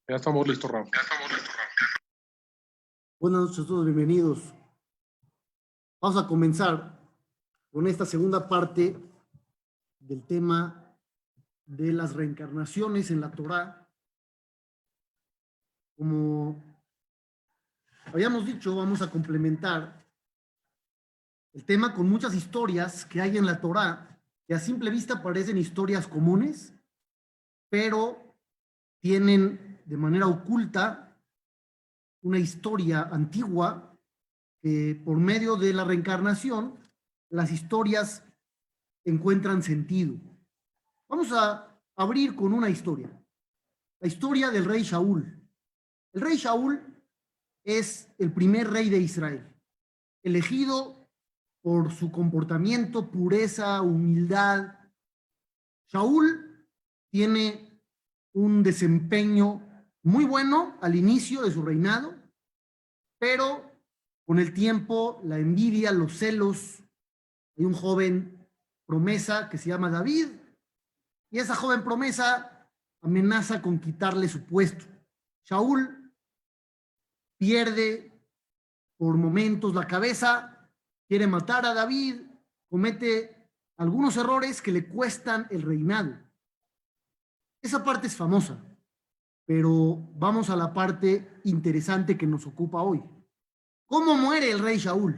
Ya estamos listos, Raúl. Buenas noches a todos, bienvenidos. Vamos a comenzar con esta segunda parte del tema de las reencarnaciones en la Torá. Como habíamos dicho, vamos a complementar el tema con muchas historias que hay en la Torá, que a simple vista parecen historias comunes, pero tienen de manera oculta una historia antigua que por medio de la reencarnación las historias encuentran sentido. Vamos a abrir con una historia, la historia del rey Shaul. El rey Shaul es el primer rey de Israel, elegido por su comportamiento, pureza, humildad. Shaul tiene un desempeño muy bueno al inicio de su reinado, pero con el tiempo, la envidia, los celos, hay un joven promesa que se llama David, y esa joven promesa amenaza con quitarle su puesto. Shaul pierde por momentos la cabeza, quiere matar a David, comete algunos errores que le cuestan el reinado. Esa parte es famosa, pero vamos a la parte interesante que nos ocupa hoy. ¿Cómo muere el rey Shaul?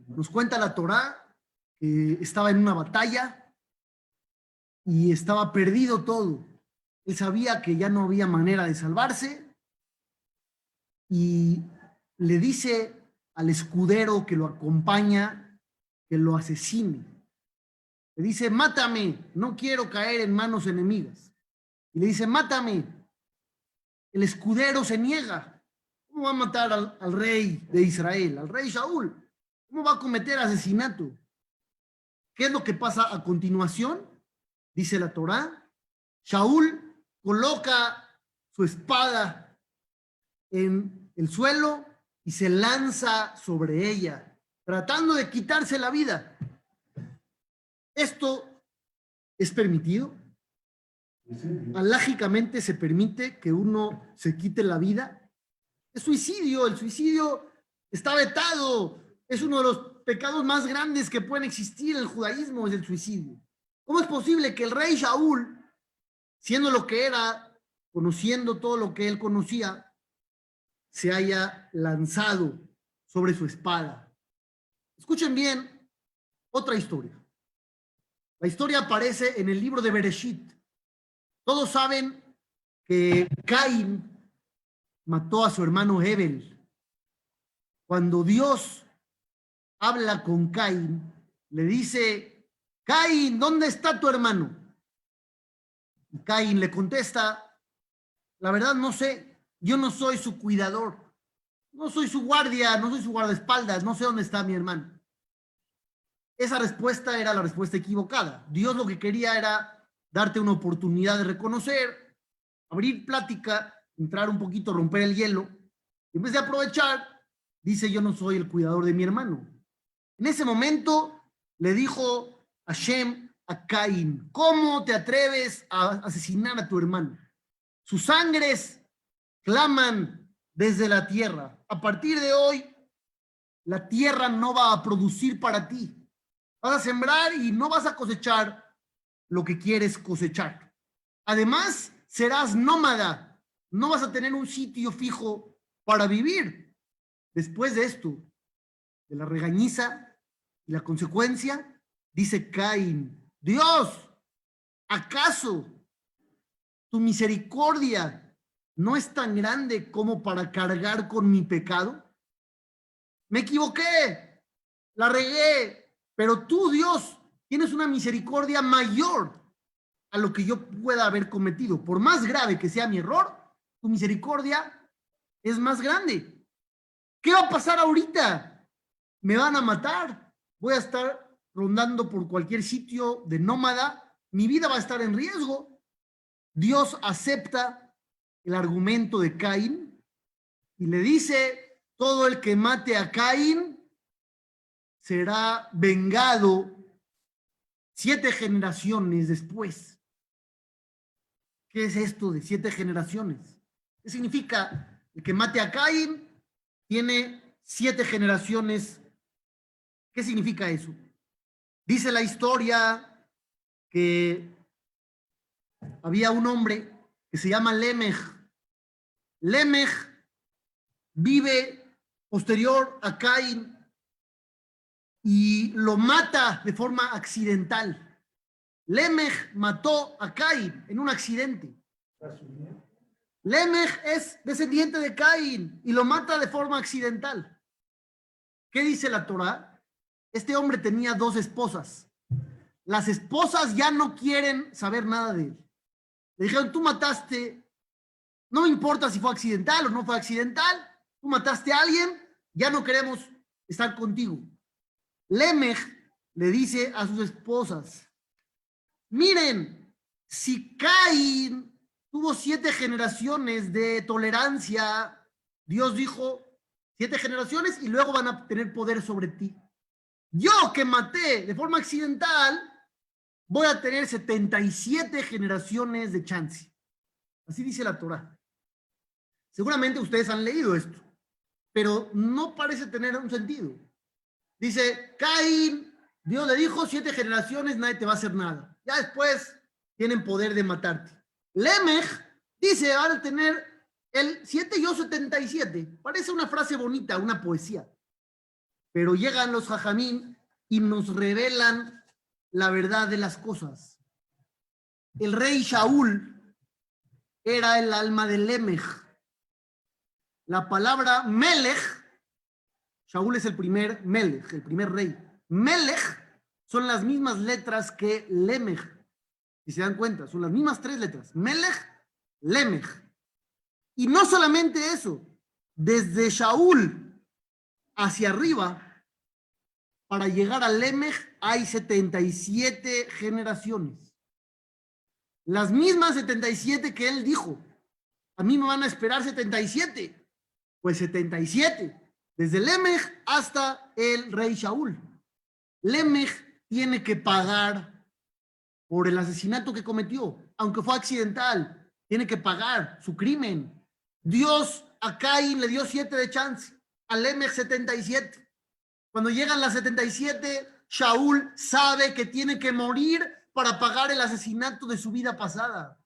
Nos cuenta la Torá que estaba en una batalla y estaba perdido todo. Él sabía que ya no había manera de salvarse y le dice al escudero que lo acompaña que lo asesine. Le dice, mátame, no quiero caer en manos enemigas. Y le dice, mátame. El escudero se niega. ¿Cómo va a matar al rey de Israel, al rey Shaul? ¿Cómo va a cometer asesinato? ¿Qué es lo que pasa a continuación? Dice la Torá. Shaul coloca su espada en el suelo y se lanza sobre ella, tratando de quitarse la vida. ¿Esto es permitido? Alágicamente se permite que uno se quite la vida. Es suicidio, el suicidio está vetado, es uno de los pecados más grandes que pueden existir en el judaísmo, es el suicidio. ¿Cómo es posible que el rey Shaul, siendo lo que era, conociendo todo lo que él conocía, se haya lanzado sobre su espada? Escuchen bien otra historia. La historia aparece en el libro de Bereshit. Todos saben que Caín mató a su hermano Abel. Cuando Dios habla con Caín, le dice, Caín, ¿dónde está tu hermano? Y Caín le contesta, la verdad no sé, yo no soy su cuidador, no soy su guardia, no soy su guardaespaldas, no sé dónde está mi hermano. Esa respuesta era la respuesta equivocada. Dios lo que quería era darte una oportunidad de reconocer, abrir plática, entrar un poquito, romper el hielo. Y en vez de aprovechar, dice, yo no soy el cuidador de mi hermano. En ese momento le dijo Hashem a Caín, ¿cómo te atreves a asesinar a tu hermano? Sus sangres claman desde la tierra. A partir de hoy, la tierra no va a producir para ti. Vas a sembrar y no vas a cosechar lo que quieres cosechar. Además, serás nómada. No vas a tener un sitio fijo para vivir. Después de esto, de la regañiza y la consecuencia, dice Caín, Dios, ¿acaso tu misericordia no es tan grande como para cargar con mi pecado? Me equivoqué, la regué, pero tú, Dios, tienes una misericordia mayor a lo que yo pueda haber cometido. Por más grave que sea mi error, tu misericordia es más grande. ¿Qué va a pasar ahorita? Me van a matar, voy a estar rondando por cualquier sitio de nómada, mi vida va a estar en riesgo. Dios acepta el argumento de Caín y le dice, todo el que mate a Caín será vengado 7 generaciones después. ¿Qué es esto de 7 generaciones? ¿Qué significa? El que mate a Caín tiene 7 generaciones. ¿Qué significa eso? Dice la historia que había un hombre que se llama Lemej. Lemej vive posterior a Caín y lo mata de forma accidental. Lemej mató a Caín en un accidente. Lemej es descendiente de Caín y lo mata de forma accidental. ¿Qué dice la Torá? Este hombre tenía 2 esposas. Las esposas ya no quieren saber nada de él. Le dijeron, tú mataste, no me importa si fue accidental o no fue accidental, tú mataste a alguien, ya no queremos estar contigo. Lemej le dice a sus esposas, miren, si Caín tuvo 7 generaciones de tolerancia, Dios dijo 7 generaciones y luego van a tener poder sobre ti. Yo que maté de forma accidental, voy a tener 77 generaciones de chance. Así dice la Torá. Seguramente ustedes han leído esto, pero no parece tener un sentido. Dice, Caín, Dios le dijo, 7 generaciones, nadie te va a hacer nada. Ya después tienen poder de matarte. Lemej dice, van a tener el 7 y yo 77. Parece una frase bonita, una poesía. Pero llegan los jajamín y nos revelan la verdad de las cosas. El rey Shaul era el alma de Lemej. La palabra Melech, Shaul es el primer Melech, el primer rey. Melech son las mismas letras que Lemej. Si se dan cuenta, son las mismas 3 letras. Melech, Lemej. Y no solamente eso, desde Shaul hacia arriba, para llegar a Lemej hay 77 generaciones. Las mismas 77 que él dijo. A mí me van a esperar 77. Pues 77. Desde Lemej hasta el rey Shaul. Lemej tiene que pagar por el asesinato que cometió, aunque fue accidental. Tiene que pagar su crimen. Dios a Caín le dio 7 de chance, a Lemej 77. Cuando llegan las 77, Shaul sabe que tiene que morir para pagar el asesinato de su vida pasada.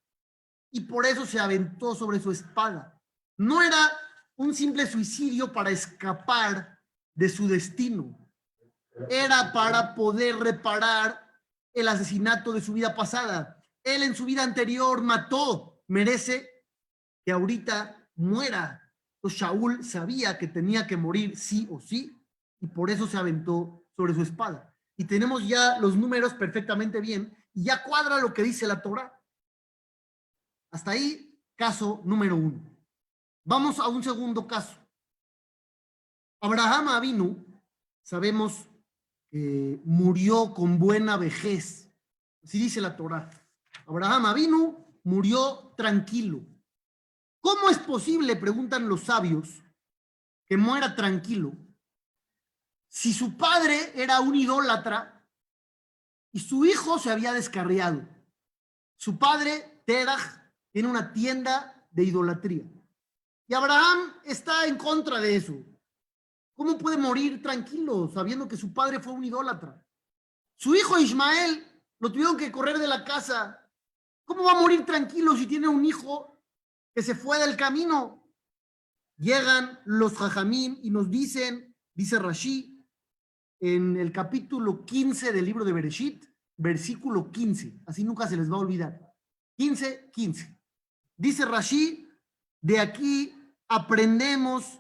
Y por eso se aventó sobre su espada. No era un simple suicidio para escapar de su destino. Era para poder reparar el asesinato de su vida pasada. Él en su vida anterior mató. Merece que ahorita muera. Entonces Shaul sabía que tenía que morir sí o sí y por eso se aventó sobre su espada. Y tenemos ya los números perfectamente bien y ya cuadra lo que dice la Torá. Hasta ahí, caso número 1. Vamos a un segundo caso. Abraham Avinu, sabemos que murió con buena vejez. Así dice la Torá. Abraham Avinu murió tranquilo. ¿Cómo es posible, preguntan los sabios, que muera tranquilo si su padre era un idólatra y su hijo se había descarriado? Su padre, Terach, tiene una tienda de idolatría. Y Abraham está en contra de eso. ¿Cómo puede morir tranquilo sabiendo que su padre fue un idólatra? Su hijo Ismael lo tuvieron que correr de la casa. ¿Cómo va a morir tranquilo si tiene un hijo que se fue del camino? Llegan los jajamín y nos dicen, dice Rashi, en el capítulo 15 del libro de Bereshit, versículo 15, así nunca se les va a olvidar. 15. Dice Rashi, de aquí aprendemos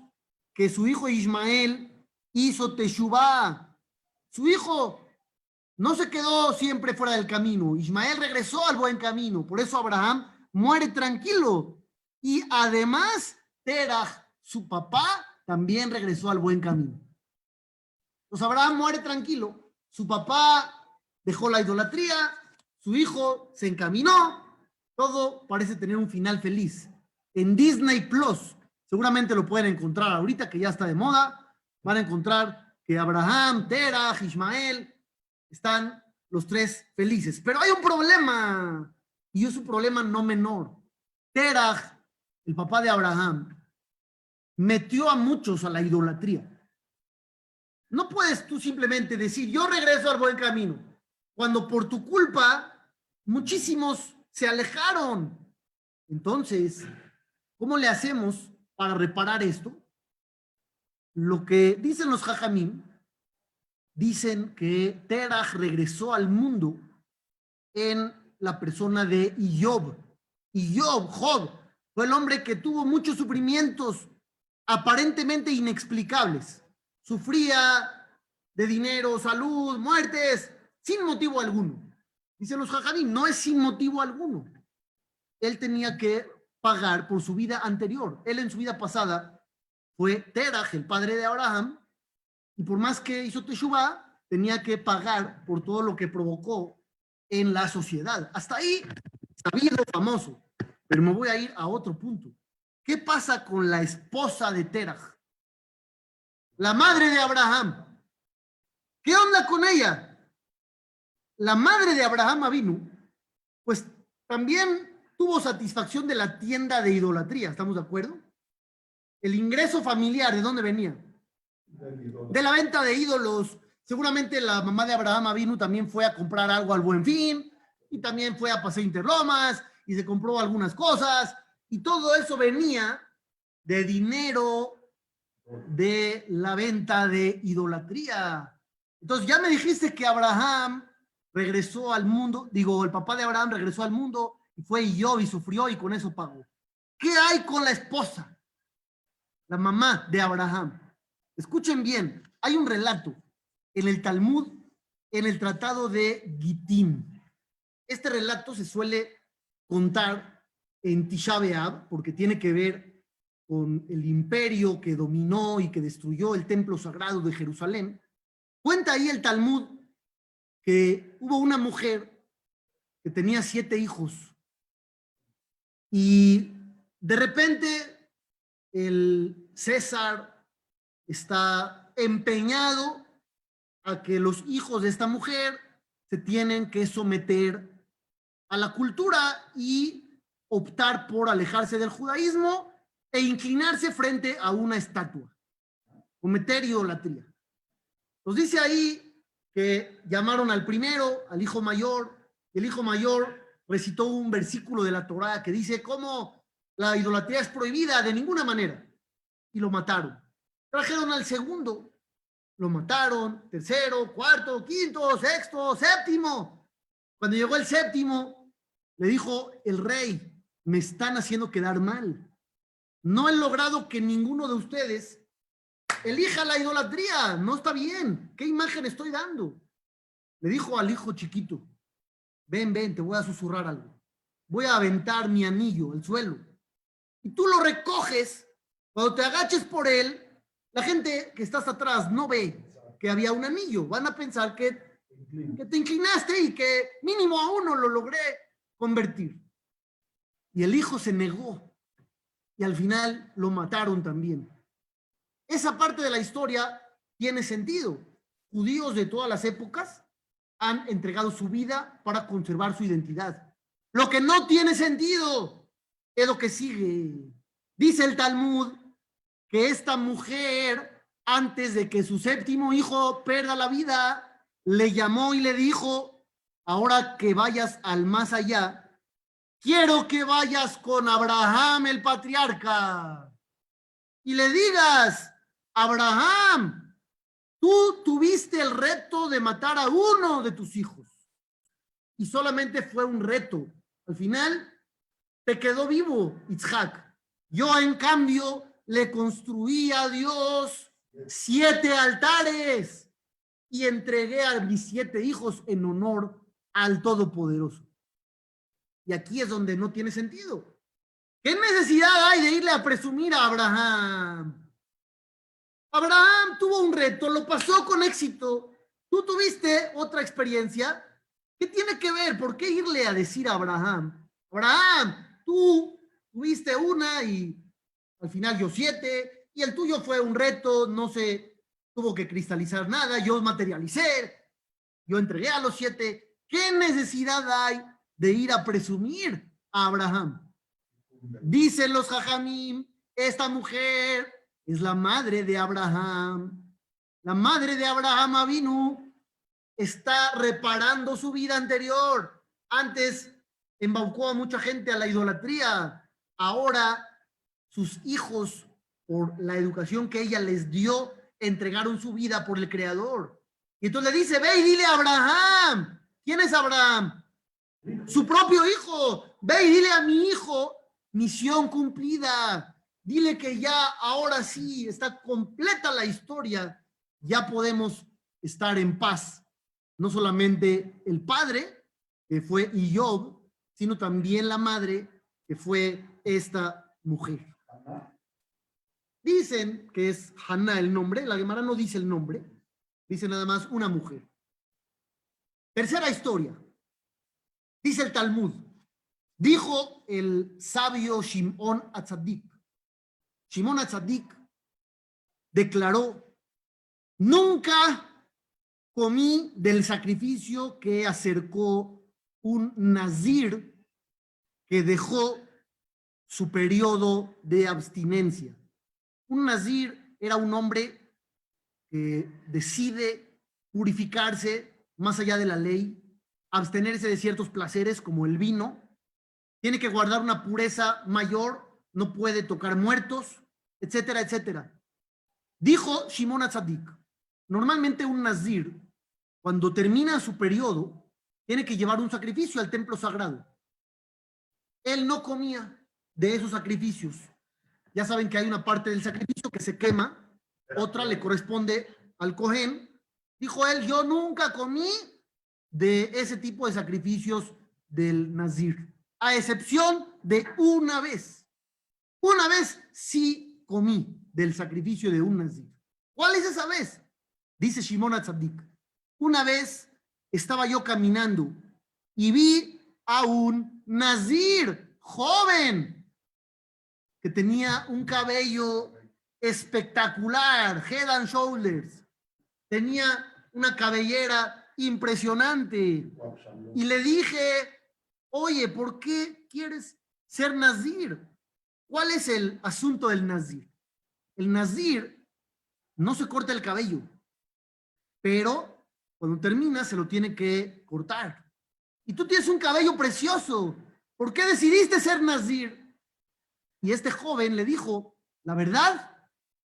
que su hijo Ismael hizo teshuvá. Su hijo no se quedó siempre fuera del camino. Ismael regresó al buen camino. Por eso Abraham muere tranquilo. Y además, Terach, su papá, también regresó al buen camino. Entonces Abraham muere tranquilo. Su papá dejó la idolatría. Su hijo se encaminó. Todo parece tener un final feliz. En Disney Plus, seguramente lo pueden encontrar ahorita que ya está de moda. Van a encontrar que Abraham, Terach, Ismael están los 3 felices. Pero hay un problema. Y es un problema no menor. Terach, el papá de Abraham, metió a muchos a la idolatría. No puedes tú simplemente decir, yo regreso al buen camino, cuando por tu culpa muchísimos se alejaron. Entonces, ¿cómo le hacemos para reparar esto? Lo que dicen los Jajamim, dicen que Terach regresó al mundo en la persona de Job. Job, fue el hombre que tuvo muchos sufrimientos aparentemente inexplicables. Sufría de dinero, salud, muertes, sin motivo alguno. Dicen los Jajamim, no es sin motivo alguno. Él tenía que pagar por su vida anterior. Él en su vida pasada fue Terach, el padre de Abraham, y por más que hizo Teshuvah, tenía que pagar por todo lo que provocó en la sociedad. Hasta ahí, sabido, famoso. Pero me voy a ir a otro punto. ¿Qué pasa con la esposa de Terach? La madre de Abraham. ¿Qué onda con ella? La madre de Abraham Avinu, pues también tuvo satisfacción de la tienda de idolatría, ¿estamos de acuerdo? El ingreso familiar, ¿de dónde venía? De la venta de ídolos. Seguramente la mamá de Abraham Avinu también fue a comprar algo al Buen Fin, y también fue a Paseo Interlomas, y se compró algunas cosas, y todo eso venía de dinero de la venta de idolatría. Entonces ya me dijiste que Abraham regresó al mundo, digo, el papá de Abraham regresó al mundo, y fue Job y sufrió, y con eso pagó. ¿Qué hay con la esposa? La mamá de Abraham. Escuchen bien, hay un relato en el Talmud, en el tratado de Gitín. Este relato se suele contar en Tisha B'Av, porque tiene que ver con el imperio que dominó y que destruyó el templo sagrado de Jerusalén. Cuenta ahí el Talmud que hubo una mujer que tenía 7 hijos y de repente el César está empeñado a que los hijos de esta mujer se tienen que someter a la cultura y optar por alejarse del judaísmo e inclinarse frente a una estatua, cometer idolatría. Nos dice ahí que llamaron al primero, al hijo mayor, y el hijo mayor recitó un versículo de la Torá que dice cómo la idolatría es prohibida de ninguna manera, y lo mataron. Trajeron al segundo, lo mataron, tercero, cuarto, quinto, sexto, séptimo. Cuando llegó el séptimo, le dijo el rey, me están haciendo quedar mal. No he logrado que ninguno de ustedes elija la idolatría. No está bien. ¿Qué imagen estoy dando? Le dijo al hijo chiquito, ven, te voy a susurrar algo. Voy a aventar mi anillo al suelo. Y tú lo recoges. Cuando te agaches por él, la gente que está hasta atrás no ve que había un anillo. Van a pensar que te inclinaste y que mínimo a uno lo logré convertir. Y el hijo se negó. Y al final lo mataron también. Esa parte de la historia tiene sentido. Judíos de todas las épocas han entregado su vida para conservar su identidad. Lo que no tiene sentido es lo que sigue. Dice el Talmud que esta mujer, antes de que su séptimo hijo perda la vida, le llamó y le dijo, ahora que vayas al más allá, quiero que vayas con Abraham el patriarca y le digas, Abraham, tú tuviste el reto de matar a uno de tus hijos y solamente fue un reto. Al final te quedó vivo Isaac. Yo en cambio le construí a Dios 7 altares y entregué a mis 7 hijos en honor al Todopoderoso. Y aquí es donde no tiene sentido. ¿Qué necesidad hay de irle a presumir a Abraham? Abraham tuvo un reto, lo pasó con éxito. Tú tuviste otra experiencia. ¿Qué tiene que ver? ¿Por qué irle a decir a Abraham? Abraham, tú tuviste una y al final yo 7, y el tuyo fue un reto, no se tuvo que cristalizar nada, yo materialicé, yo entregué a los 7. ¿Qué necesidad hay de ir a presumir a Abraham. Dicen los Jajamim, esta mujer es la madre de Abraham. La madre de Abraham Avinu está reparando su vida anterior. Antes embaucó a mucha gente a la idolatría. Ahora sus hijos, por la educación que ella les dio, entregaron su vida por el Creador. Y entonces le dice, ve y dile a Abraham. ¿Quién es Abraham? Su propio hijo. Ve y dile a mi hijo, misión cumplida. Dile que ya, ahora sí, está completa la historia. Ya podemos estar en paz. No solamente el padre, que fue Iob, sino también la madre, que fue esta mujer. Dicen que es Haná el nombre, la Gemara no dice el nombre, dice nada más una mujer. Tercera historia, dice el Talmud, dijo el sabio Shimón Atzadik. Shimón Atzadik declaró, nunca comí del sacrificio que acercó un nazir que dejó su periodo de abstinencia. Un nazir era un hombre que decide purificarse más allá de la ley, abstenerse de ciertos placeres como el vino, tiene que guardar una pureza mayor, no puede tocar muertos, etcétera, etcétera. Dijo Shimón Atzadik, normalmente un nazir, cuando termina su periodo, tiene que llevar un sacrificio al templo sagrado. Él no comía de esos sacrificios. Ya saben que hay una parte del sacrificio que se quema, otra le corresponde al Cohen. Dijo él, yo nunca comí de ese tipo de sacrificios del nazir, a excepción de una vez. Una vez sí comí del sacrificio de un nazir. ¿Cuál es esa vez? Dice Shimón Atzadik. Una vez estaba yo caminando y vi a un nazir joven que tenía un cabello espectacular, head and shoulders. Tenía una cabellera impresionante. Y le dije, oye, ¿por qué quieres ser nazir? ¿Cuál es el asunto del nazir? El nazir no se corta el cabello, pero cuando termina se lo tiene que cortar. Y tú tienes un cabello precioso. ¿Por qué decidiste ser nazir? Y este joven le dijo, la verdad,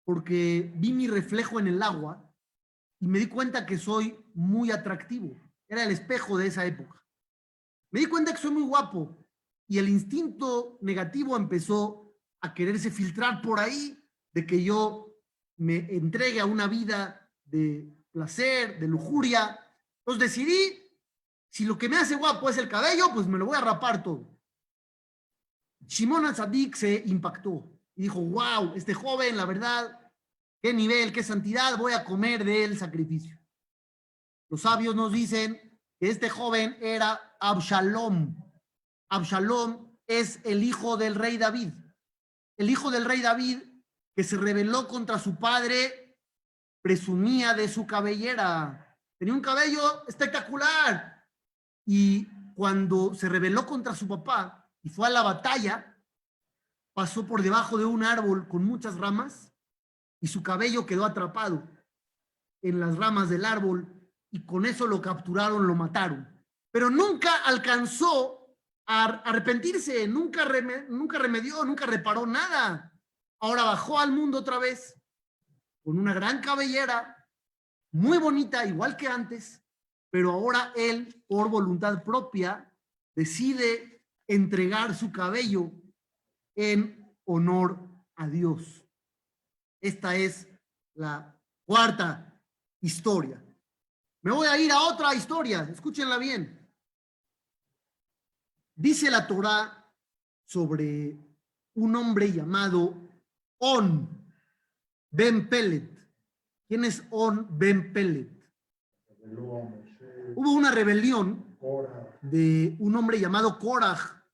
porque vi mi reflejo en el agua y me di cuenta que soy muy atractivo. Era el espejo de esa época. Me di cuenta que soy muy guapo y el instinto negativo empezó a quererse filtrar por ahí de que yo me entregue a una vida de placer, de lujuria. Entonces decidí, si lo que me hace guapo es el cabello, pues me lo voy a rapar todo. Shimón Atzadik se impactó y dijo, wow, este joven, la verdad, qué nivel, qué santidad, voy a comer del sacrificio. Los sabios nos dicen que este joven era Absalom. Absalom es el hijo del rey David. El hijo del rey David que se rebeló contra su padre, presumía de su cabellera. Tenía un cabello espectacular. Y cuando se rebeló contra su papá y fue a la batalla, pasó por debajo de un árbol con muchas ramas y su cabello quedó atrapado en las ramas del árbol y con eso lo capturaron, lo mataron. Pero nunca alcanzó a arrepentirse, nunca remedió, nunca reparó nada. Ahora bajó al mundo otra vez con una gran cabellera, muy bonita, igual que antes, pero ahora él, por voluntad propia, decide entregar su cabello en honor a Dios. Esta es la cuarta historia. Me voy a ir a otra historia, escúchenla bien. Dice la Torá sobre un hombre llamado On Ben Pelet. ¿Quién es On Ben Pelet? Hubo una rebelión de un hombre llamado Korah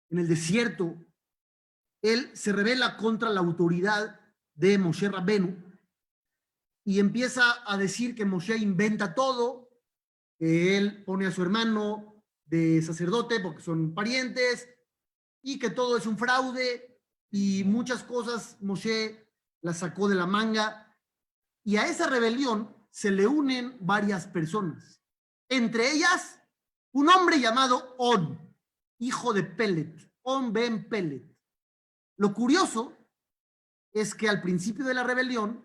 en el desierto. Él se rebela contra la autoridad de Moshe Rabbenu y empieza a decir que Moshe inventa todo, que él pone a su hermano de sacerdote porque son parientes y que todo es un fraude y muchas cosas Moshe las sacó de la manga. Y a esa rebelión se le unen varias personas, entre ellas un hombre llamado On, hijo de Pelet, On Ben Pelet. Lo curioso es que al principio de la rebelión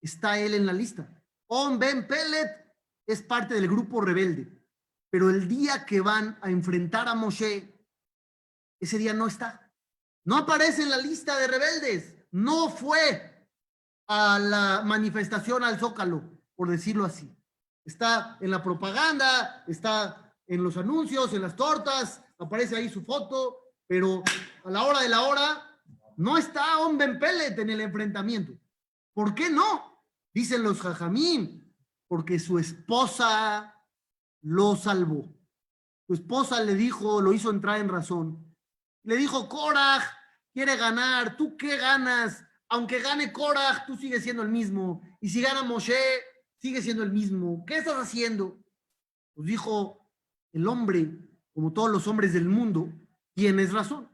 está él en la lista. On Ben Pelet es parte del grupo rebelde, pero el día que van a enfrentar a Moshe, ese día no está. No aparece en la lista de rebeldes. No fue a la manifestación al Zócalo, por decirlo así. Está en la propaganda, está en los anuncios, en las tortas, aparece ahí su foto, pero a la hora de la hora no está On Ben Pelet en el enfrentamiento. ¿Por qué no? Dicen los jajamín, porque su esposa lo salvó. Su esposa le dijo, lo hizo entrar en razón. Le dijo, Koraj quiere ganar, ¿tú qué ganas? Aunque gane Koraj, tú sigues siendo el mismo. Y si gana Moshe, sigue siendo el mismo. ¿Qué estás haciendo? Pues dijo el hombre, como todos los hombres del mundo, tienes razón.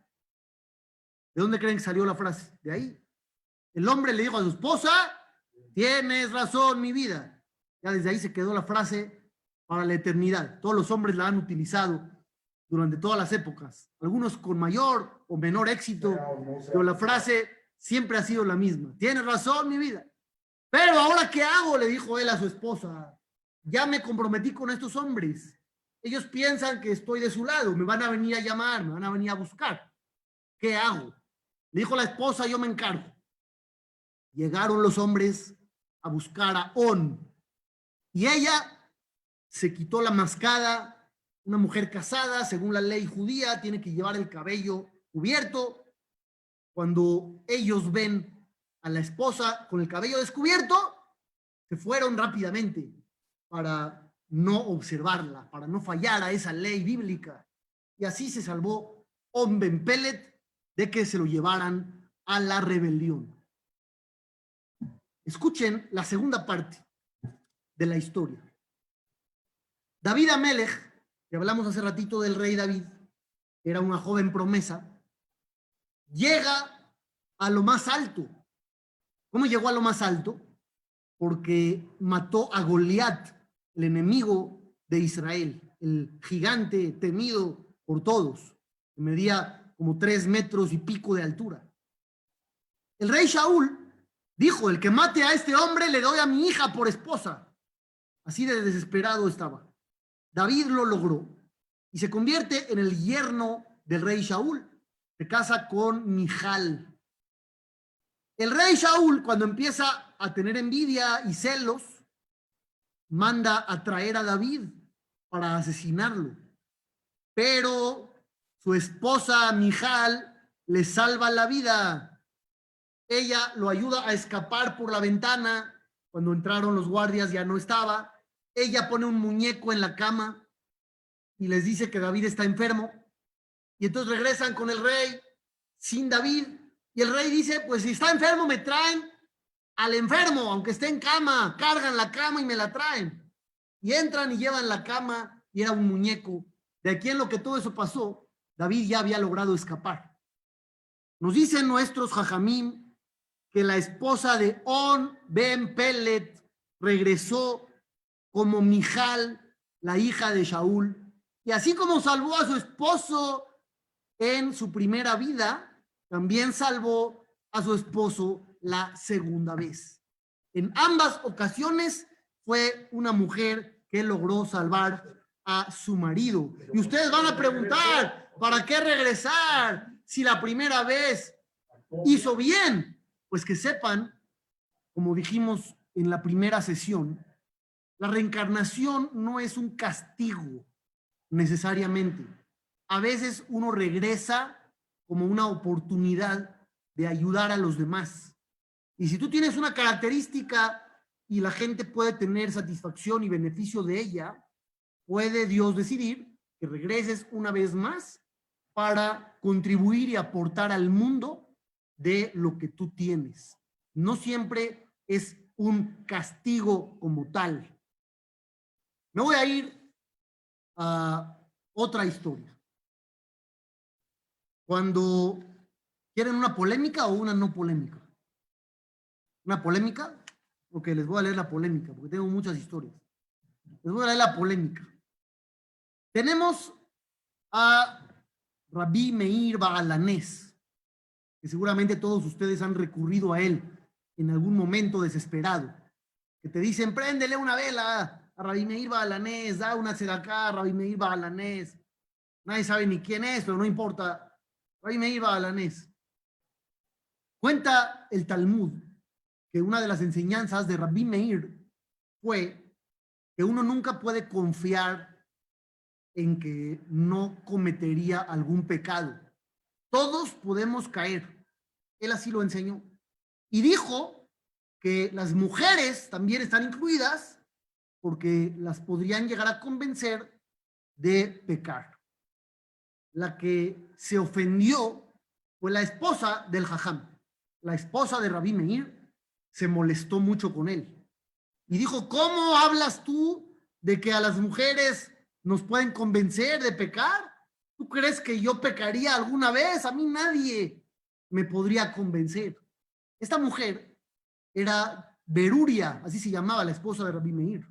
¿De dónde creen que salió la frase? De ahí. El hombre le dijo a su esposa, tienes razón, mi vida. Ya desde ahí se quedó la frase para la eternidad. Todos los hombres la han utilizado durante todas las épocas, algunos con mayor o menor éxito, pero la frase siempre ha sido la misma. Tienes razón, mi vida. Pero ahora, ¿qué hago? Le dijo él a su esposa. Ya me comprometí con estos hombres. Ellos piensan que estoy de su lado, me van a venir a llamar, me van a venir a buscar. ¿Qué hago? Le dijo la esposa, yo me encargo. Llegaron los hombres a buscar a On y ella se quitó la mascada. Una mujer casada, según la ley judía, tiene que llevar el cabello cubierto. Cuando ellos ven a la esposa con el cabello descubierto, se fueron rápidamente para no observarla, para no fallar a esa ley bíblica. Y así se salvó On Ben Pelet de que se lo llevaran a la rebelión. Escuchen la segunda parte de la historia. David Amelech, que hablamos hace ratito del rey David, era una joven promesa, llega a lo más alto. ¿Cómo llegó a lo más alto? Porque mató a Goliat, el enemigo de Israel, el gigante temido por todos, que medía como 3 metros y pico de altura. El rey Shaul dijo, el que mate a este hombre le doy a mi hija por esposa. Así de desesperado estaba. David lo logró y se convierte en el yerno del rey Shaul. Se casa con Mijal. El rey Shaul, cuando empieza a tener envidia y celos, manda a traer a David para asesinarlo. Pero su esposa Mijal le salva la vida. Ella lo ayuda a escapar por la ventana. Cuando entraron los guardias ya no estaba. Ella pone un muñeco en la cama y les dice que David está enfermo. Y entonces regresan con el rey sin David. Y el rey dice, pues si está enfermo me traen al enfermo, aunque esté en cama, cargan la cama y me la traen. Y entran y llevan la cama y era un muñeco. De aquí en lo que todo eso pasó, David ya había logrado escapar. Nos dicen nuestros jajamim que la esposa de On Ben Pelet regresó como Mijal, la hija de Shaul, y así como salvó a su esposo en su primera vida, también salvó a su esposo la segunda vez. En ambas ocasiones fue una mujer que logró salvar a su marido. Y ustedes van a preguntar, ¿para qué regresar si la primera vez hizo bien? Pues que sepan, como dijimos en la primera sesión, la reencarnación no es un castigo necesariamente. A veces uno regresa como una oportunidad de ayudar a los demás. Y si tú tienes una característica y la gente puede tener satisfacción y beneficio de ella, puede Dios decidir que regreses una vez más para contribuir y aportar al mundo de lo que tú tienes. No siempre es un castigo como tal. Me voy a ir a otra historia. Cuando quieren una polémica o una no polémica. Una polémica, porque les voy a leer la polémica, porque tengo muchas historias. Les voy a leer la polémica. Tenemos a Rabbi Meir Baalanes, que seguramente todos ustedes han recurrido a él en algún momento desesperado, que te dicen, préndele una vela a Rabbi Meir Baalanes, da una tzedaká a Rabbi Meir Baalanes. Nadie sabe ni quién es, pero no importa. Rabbi Meir Baalanes. Cuenta el Talmud que una de las enseñanzas de Rabbi Meir fue que uno nunca puede confiar en que no cometería algún pecado. Todos podemos caer. Él así lo enseñó. Y dijo que las mujeres también están incluidas porque las podrían llegar a convencer de pecar. La que se ofendió fue la esposa del Jajam. La esposa de Rabbi Meir se molestó mucho con él y dijo, ¿cómo hablas tú de que a las mujeres nos pueden convencer de pecar? ¿Tú crees que yo pecaría alguna vez? A mí nadie me podría convencer. Esta mujer era Beruria, así se llamaba la esposa de Rabbi Meir.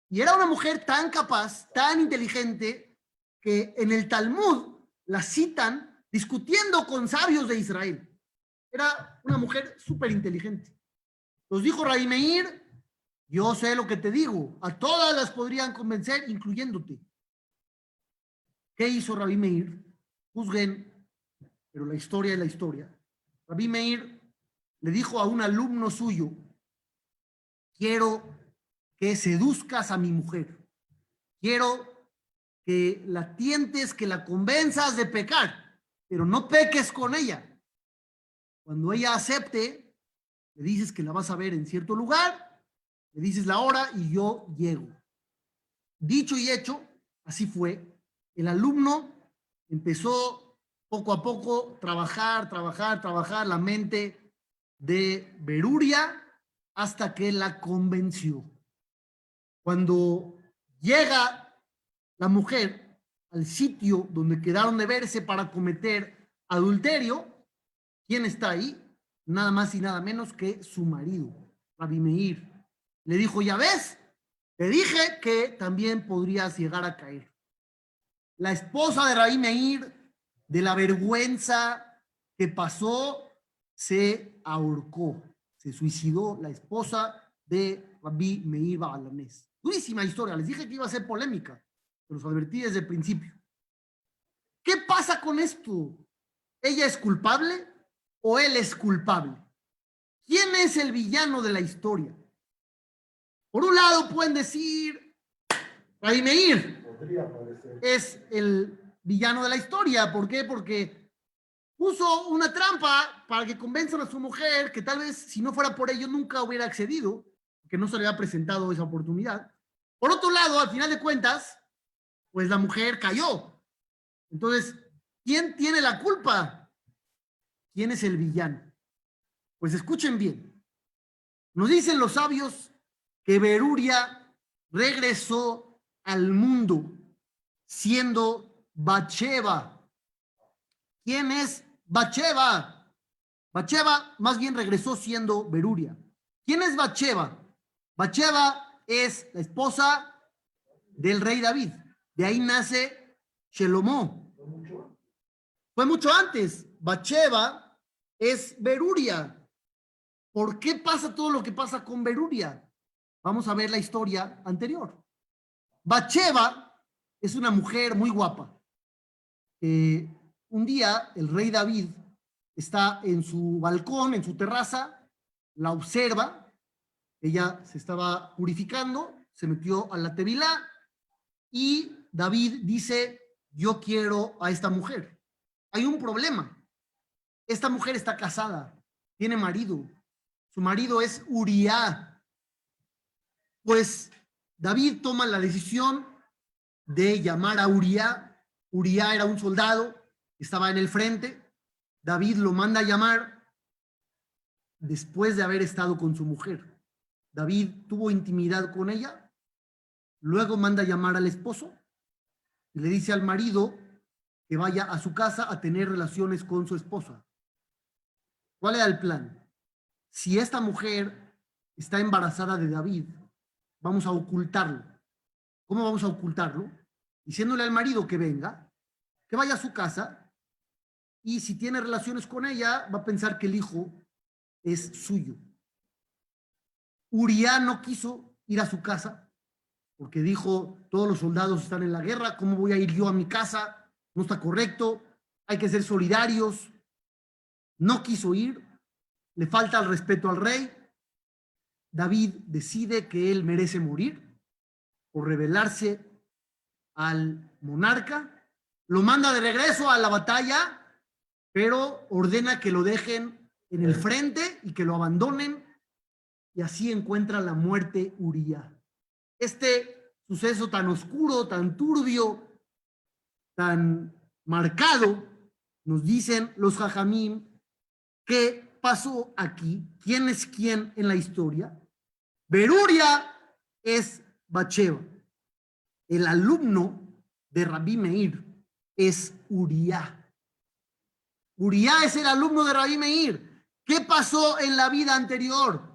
Y era una mujer tan capaz, tan inteligente, que en el Talmud la citan discutiendo con sabios de Israel. Era una mujer súper inteligente. Nos dijo Rabbi Meir, yo sé lo que te digo, a todas las podrían convencer, incluyéndote. ¿Qué hizo Rabbi Meir? Juzguen, pero la historia es la historia. Rabbi Meir le dijo a un alumno suyo, quiero que seduzcas a mi mujer. Quiero que la tientes, que la convenzas de pecar, pero no peques con ella. Cuando ella acepte, le dices que la vas a ver en cierto lugar, le dices la hora y yo llego. Dicho y hecho, así fue. El alumno empezó poco a poco trabajar la mente de Beruria hasta que la convenció. Cuando llega la mujer al sitio donde quedaron de verse para cometer adulterio, ¿quién está ahí? Nada más y nada menos que su marido, Rabbi Meir. Le dijo, ya ves, te dije que también podrías llegar a caer. La esposa de Rabbi Meir, de la vergüenza que pasó, se ahorcó, se suicidó la esposa de Rabbi Meir Baalanes. Durísima historia, les dije que iba a ser polémica, pero los advertí desde el principio. ¿Qué pasa con esto? ¿Ella es culpable o él es culpable? ¿Quién es el villano de la historia? Por un lado pueden decir, Rabbi Meir es el villano de la historia. ¿Por qué? Porque puso una trampa para que convenzan a su mujer que tal vez si no fuera por ello nunca hubiera accedido, que no se le había presentado esa oportunidad. Por otro lado, al final de cuentas, pues la mujer cayó. Entonces, ¿quién tiene la culpa? ¿Quién es el villano? Pues escuchen bien. Nos dicen los sabios que Beruria regresó al mundo siendo Bathsheba. ¿Quién es Bathsheba? Bathsheba más bien regresó siendo Beruria. ¿Quién es Bathsheba? Bathsheba es la esposa del rey David. De ahí nace Shelomó. Fue mucho antes. Bathsheba es Beruria. ¿Por qué pasa todo lo que pasa con Beruria? Vamos a ver la historia anterior. Bathsheba es una mujer muy guapa. Un día el rey David está en su balcón, en su terraza, la observa, ella se estaba purificando, se metió a la tevilá y David dice, yo quiero a esta mujer. Hay un problema. Esta mujer está casada, tiene marido. Su marido es Uriah. Pues David toma la decisión de llamar a Uriah. Uriah era un soldado, estaba en el frente. David lo manda a llamar después de haber estado con su mujer. David tuvo intimidad con ella, luego manda a llamar al esposo y le dice al marido que vaya a su casa a tener relaciones con su esposa. ¿Cuál era el plan? Si esta mujer está embarazada de David, vamos a ocultarlo. ¿Cómo vamos a ocultarlo? Diciéndole al marido que venga, que vaya a su casa, y si tiene relaciones con ella, va a pensar que el hijo es suyo. Uría no quiso ir a su casa porque dijo, todos los soldados están en la guerra, ¿cómo voy a ir yo a mi casa? No está correcto, hay que ser solidarios. No quiso ir, le falta el respeto al rey. David decide que él merece morir por rebelarse al monarca, lo manda de regreso a la batalla, pero ordena que lo dejen en el frente y que lo abandonen, y así encuentra la muerte Uría. Este suceso tan oscuro, tan turbio, tan marcado, nos dicen los jajamim, ¿qué pasó aquí? ¿Quién es quién en la historia? Beruria es Bacheva. El alumno de Rabí Meir es Uría. Uría es el alumno de Rabí Meir. ¿Qué pasó en la vida anterior?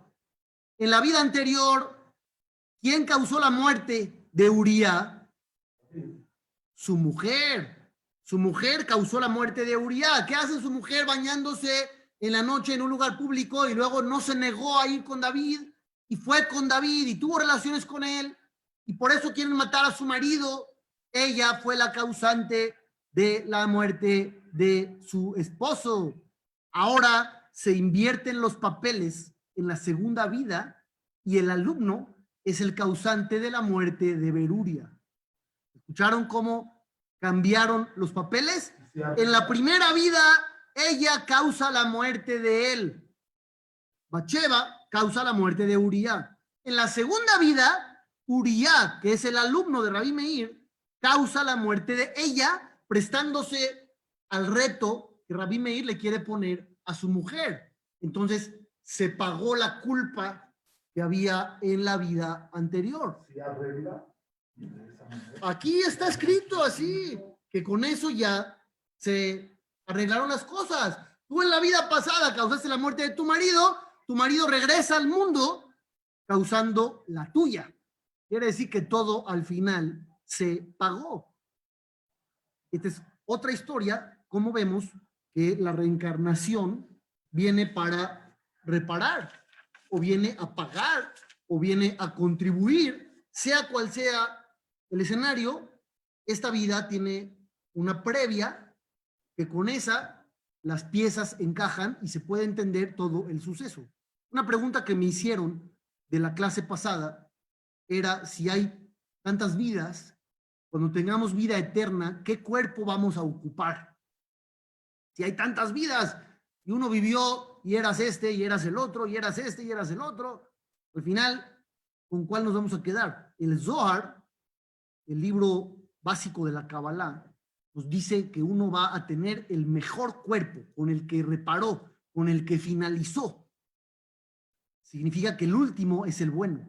En la vida anterior, ¿quién causó la muerte de Uría? Su mujer. Su mujer causó la muerte de Uría. ¿Qué hace su mujer bañándose en la noche en un lugar público y luego no se negó a ir con David y fue con David y tuvo relaciones con él y por eso quieren matar a su marido? Ella fue la causante de la muerte de su esposo. Ahora se invierten los papeles en la segunda vida y el alumno es el causante de la muerte de Beruria. ¿Escucharon cómo cambiaron los papeles? En la primera vida, ella causa la muerte de él. Bacheva causa la muerte de Uría. En la segunda vida, Uría, que es el alumno de Rabí Meir, causa la muerte de ella, prestándose al reto que Rabí Meir le quiere poner a su mujer. Entonces, se pagó la culpa que había en la vida anterior. Aquí está escrito así, que con eso ya se arreglaron las cosas. Tú en la vida pasada causaste la muerte de tu marido regresa al mundo causando la tuya. Quiere decir que todo al final se pagó. Esta es otra historia, como vemos que la reencarnación viene para reparar, o viene a pagar, o viene a contribuir, sea cual sea el escenario. Esta vida tiene una previa que con esa las piezas encajan y se puede entender todo el suceso. Una pregunta que me hicieron de la clase pasada era si hay tantas vidas, cuando tengamos vida eterna, ¿qué cuerpo vamos a ocupar? Si hay tantas vidas y uno vivió y eras este y eras el otro y eras este y eras el otro, al final, ¿con cuál nos vamos a quedar? El Zohar, el libro básico de la Kabbalah, nos dice que uno va a tener el mejor cuerpo, con el que reparó, con el que finalizó. Significa que el último es el bueno.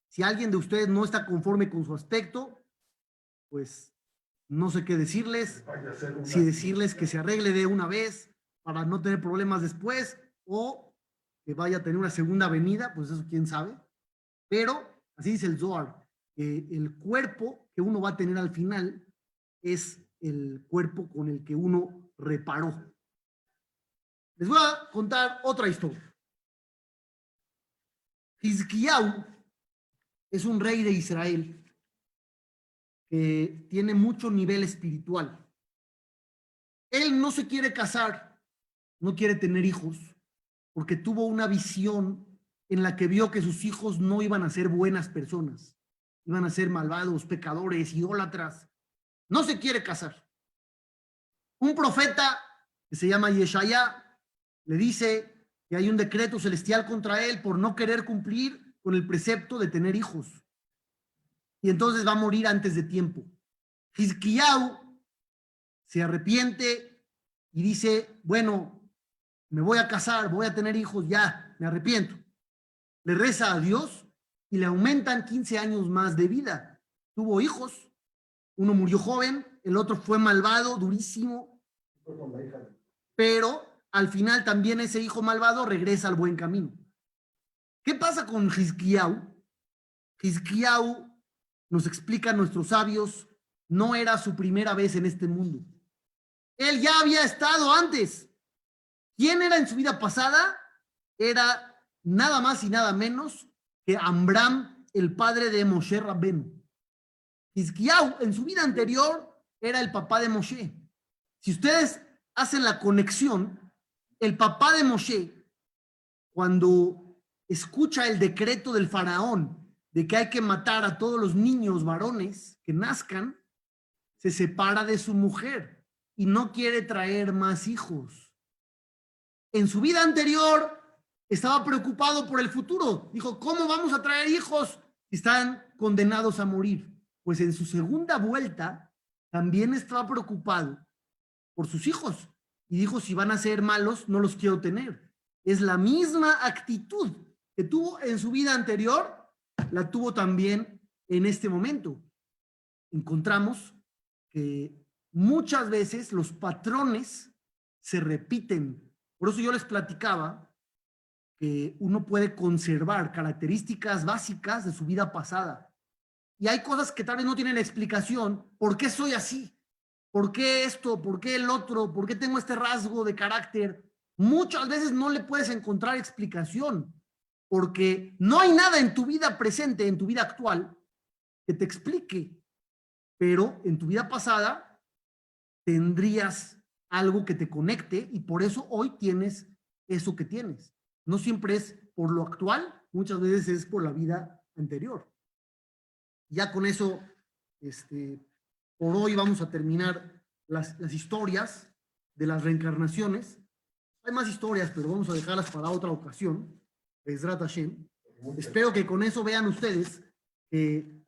Si alguien de ustedes no está conforme con su aspecto, pues no sé qué decirles, si decirles que se arregle de una vez para no tener problemas después, o que vaya a tener una segunda venida, pues eso quién sabe. Pero así dice el Zohar, que el cuerpo que uno va a tener al final es el cuerpo con el que uno reparó. Les voy a contar otra historia. Hizkiyahu es un rey de Israel que tiene mucho nivel espiritual. Él no se quiere casar, no quiere tener hijos, porque tuvo una visión en la que vio que sus hijos no iban a ser buenas personas, iban a ser malvados, pecadores, idólatras. No se quiere casar. Un profeta que se llama Yeshaya le dice que hay un decreto celestial contra él por no querer cumplir con el precepto de tener hijos. Y entonces va a morir antes de tiempo. Hizkiyahu se arrepiente y dice, bueno, me voy a casar, voy a tener hijos, ya, me arrepiento. Le reza a Dios y le aumentan 15 años más de vida. Tuvo hijos, Uno murió joven, el otro fue malvado, durísimo, pero al final también ese hijo malvado regresa al buen camino. ¿Qué pasa con Hizkiyahu? Hizkiyahu, nos explican nuestros sabios, no era su primera vez en este mundo. Él ya había estado antes. ¿Quién era en su vida pasada? Era nada más y nada menos que Amram, el padre de Moshe Rabbenu. Hizkiyahu en su vida anterior era el papá de Moshe. Si ustedes hacen la conexión, el papá de Moshe, cuando escucha el decreto del faraón de que hay que matar a todos los niños varones que nazcan, se separa de su mujer y no quiere traer más hijos. En su vida anterior estaba preocupado por el futuro. Dijo, ¿cómo vamos a traer hijos si están condenados a morir? Pues en su segunda vuelta también estaba preocupado por sus hijos y dijo, si van a ser malos, no los quiero tener. Es la misma actitud que tuvo en su vida anterior, la tuvo también en este momento. Encontramos que muchas veces los patrones se repiten. Por eso yo les platicaba que uno puede conservar características básicas de su vida pasada. Y hay cosas que tal vez no tienen explicación. ¿Por qué soy así? ¿Por qué esto? ¿Por qué el otro? ¿Por qué tengo este rasgo de carácter? Muchas veces no le puedes encontrar explicación, porque no hay nada en tu vida presente, en tu vida actual, que te explique. Pero en tu vida pasada tendrías algo que te conecte y por eso hoy tienes eso que tienes. No siempre es por lo actual, muchas veces es por la vida anterior. Ya con eso, por hoy vamos a terminar las historias de las reencarnaciones. Hay más historias, pero vamos a dejarlas para otra ocasión. Bezrat Hashem. Espero que con eso vean ustedes que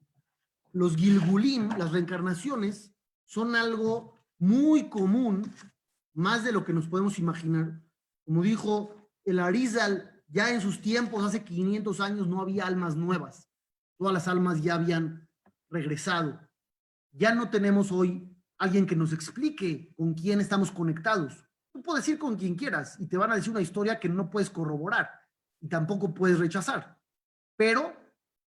los Gilgulim, las reencarnaciones, son algo muy común, más de lo que nos podemos imaginar. Como dijo el Arizal, ya en sus tiempos, hace 500 años, no había almas nuevas. Todas las almas ya habían regresado. Ya no tenemos hoy alguien que nos explique con quién estamos conectados. Tú puedes ir con quien quieras y te van a decir una historia que no puedes corroborar y tampoco puedes rechazar. Pero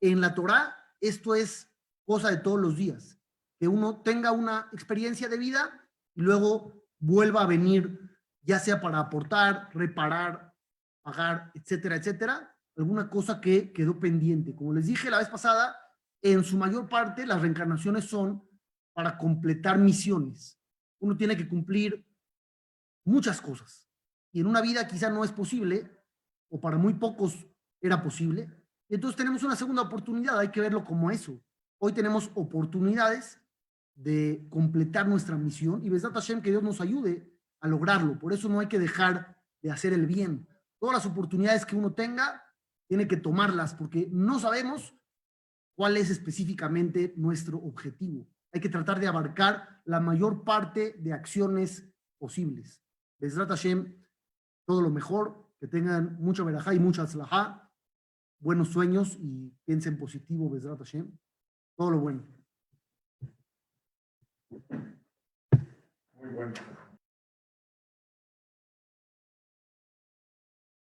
en la Torá esto es cosa de todos los días. Que uno tenga una experiencia de vida y luego vuelva a venir, ya sea para aportar, reparar, pagar, etcétera, etcétera, alguna cosa que quedó pendiente. Como les dije la vez pasada, en su mayor parte las reencarnaciones son para completar misiones. Uno tiene que cumplir muchas cosas. Y en una vida quizá no es posible, o para muy pocos era posible. Y entonces tenemos una segunda oportunidad, hay que verlo como eso. Hoy tenemos oportunidades de completar nuestra misión y Bezrat Hashem, que Dios nos ayude a lograrlo. Por eso no hay que dejar de hacer el bien. Todas las oportunidades que uno tenga, tiene que tomarlas, porque no sabemos cuál es específicamente nuestro objetivo. Hay que tratar de abarcar la mayor parte de acciones posibles. Bezrat Hashem, todo lo mejor, que tengan mucha verajá y mucha atzlajá, buenos sueños y piensen positivo, Bezrat Hashem, todo lo bueno. Muy bueno.